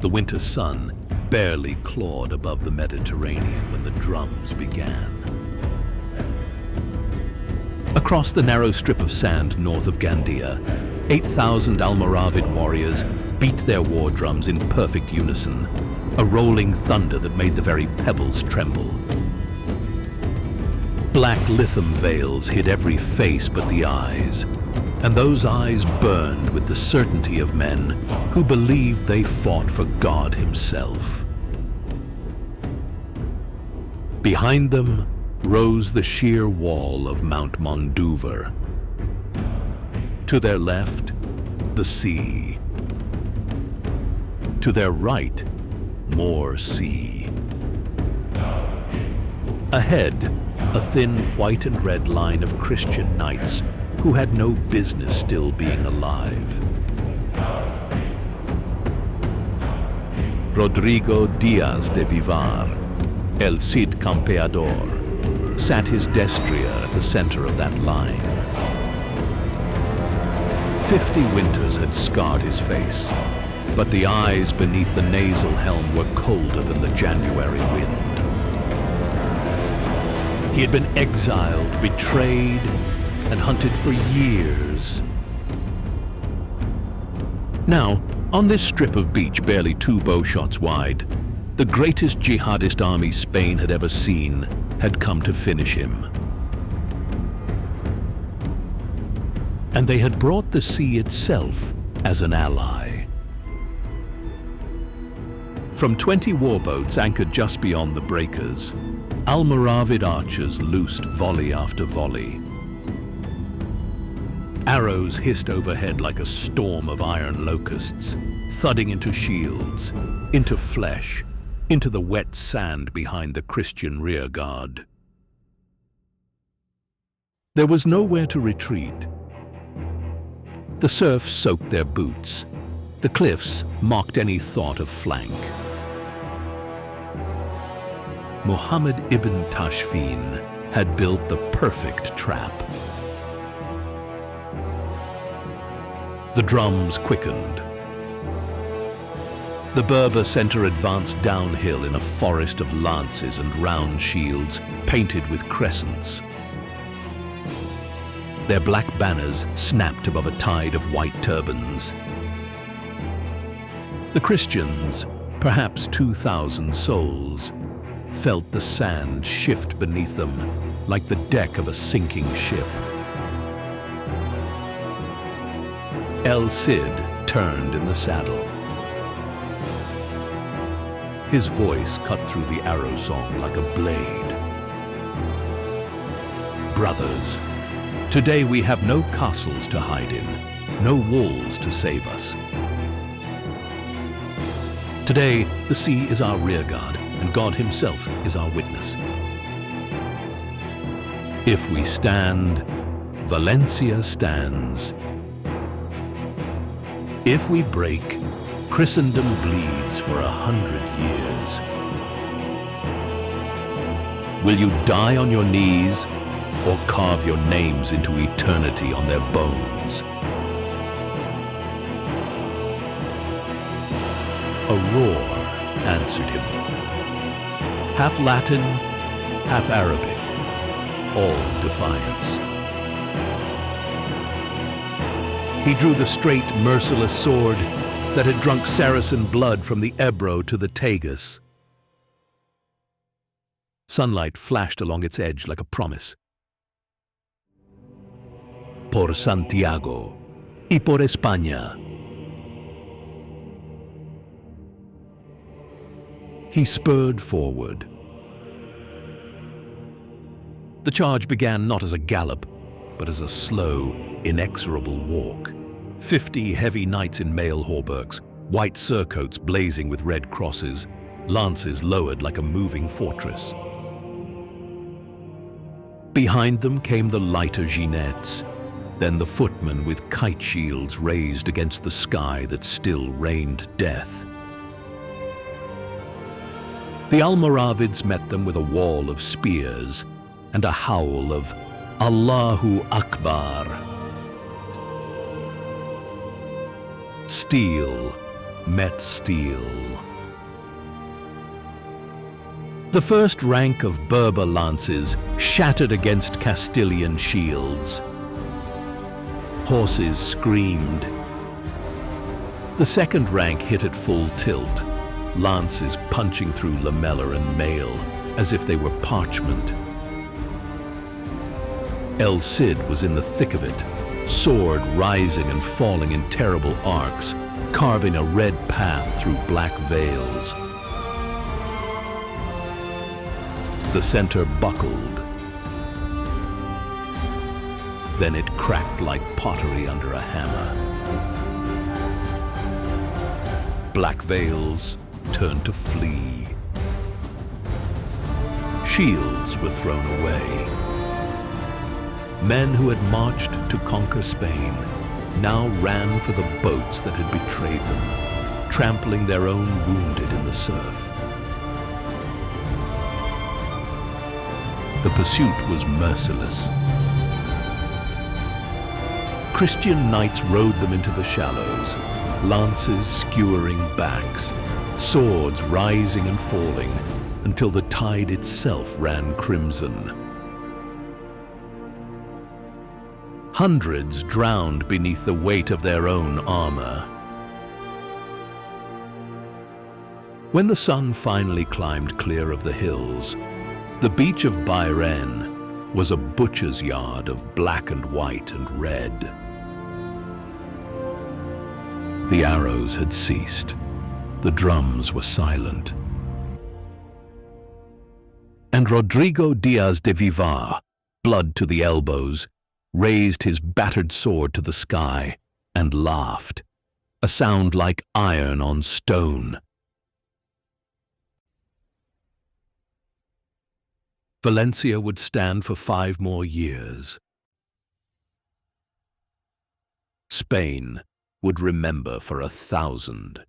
The winter sun barely clawed above the Mediterranean when the drums began. Across the narrow strip of sand north of Gandia, 8,000 Almoravid warriors beat their war drums in perfect unison, a rolling thunder that made the very pebbles tremble. Black litham veils hid every face but the eyes, and those eyes burned with the certainty of men who believed they fought for God himself. Behind them rose the sheer wall of Mount Mondúvar. To their left, the sea. To their right, more sea. Ahead, a thin white and red line of Christian knights who had no business still being alive. Rodrigo Díaz de Vivar, El Cid Campeador, sat his destrier at the center of that line. 50 winters had scarred his face, but the eyes beneath the nasal helm were colder than the January wind. He had been exiled, betrayed, and hunted for years. Now, on this strip of beach barely 2 bow shots wide, the greatest jihadist army Spain had ever seen had come to finish him. And they had brought the sea itself as an ally. From 20 warboats anchored just beyond the breakers, Almoravid archers loosed volley after volley. Arrows hissed overhead like a storm of iron locusts, thudding into shields, into flesh, into the wet sand behind the Christian rearguard. There was nowhere to retreat. The surf soaked their boots. The cliffs mocked any thought of flank. Muhammad ibn Tashfin had built the perfect trap. The drums quickened. The Berber center advanced downhill in a forest of lances and round shields painted with crescents. Their black banners snapped above a tide of white turbans. The Christians, perhaps 2,000 souls, felt the sand shift beneath them like the deck of a sinking ship. El Cid turned in the saddle. His voice cut through the arrow song like a blade. Brothers, today we have no castles to hide in, no walls to save us. Today, the sea is our rearguard, and God himself is our witness. If we stand, Valencia stands. If we break, Christendom bleeds for 100 years. Will you die on your knees or carve your names into eternity on their bones? A roar answered him. Half Latin, half Arabic, all defiance. He drew the straight, merciless sword that had drunk Saracen blood from the Ebro to the Tagus. Sunlight flashed along its edge like a promise. Por Santiago y por España. He spurred forward. The charge began not as a gallop, but as a slow, inexorable walk. 50 heavy knights in mail hauberks, white surcoats blazing with red crosses, lances lowered like a moving fortress. Behind them came the lighter ginettes, then the footmen with kite shields raised against the sky that still rained death. The Almoravids met them with a wall of spears and a howl of Allahu Akbar. Steel, met steel. The first rank of Berber lances shattered against Castilian shields. Horses screamed. The second rank hit at full tilt, lances punching through lamellar and mail as if they were parchment. El Cid was in the thick of it, sword rising and falling in terrible arcs, carving a red path through black veils. The center buckled. Then it cracked like pottery under a hammer. Black veils turned to flee. Shields were thrown away. Men who had marched to conquer Spain now ran for the boats that had betrayed them, trampling their own wounded in the surf. The pursuit was merciless. Christian knights rode them into the shallows, lances skewering backs, swords rising and falling until the tide itself ran crimson. Hundreds drowned beneath the weight of their own armor. When the sun finally climbed clear of the hills, the beach of Bairén was a butcher's yard of black and white and red. The arrows had ceased. The drums were silent. And Rodrigo Diaz de Vivar, blood to the elbows, raised his battered sword to the sky and laughed, a sound like iron on stone. Valencia would stand for 5 more years. Spain would remember for 1,000.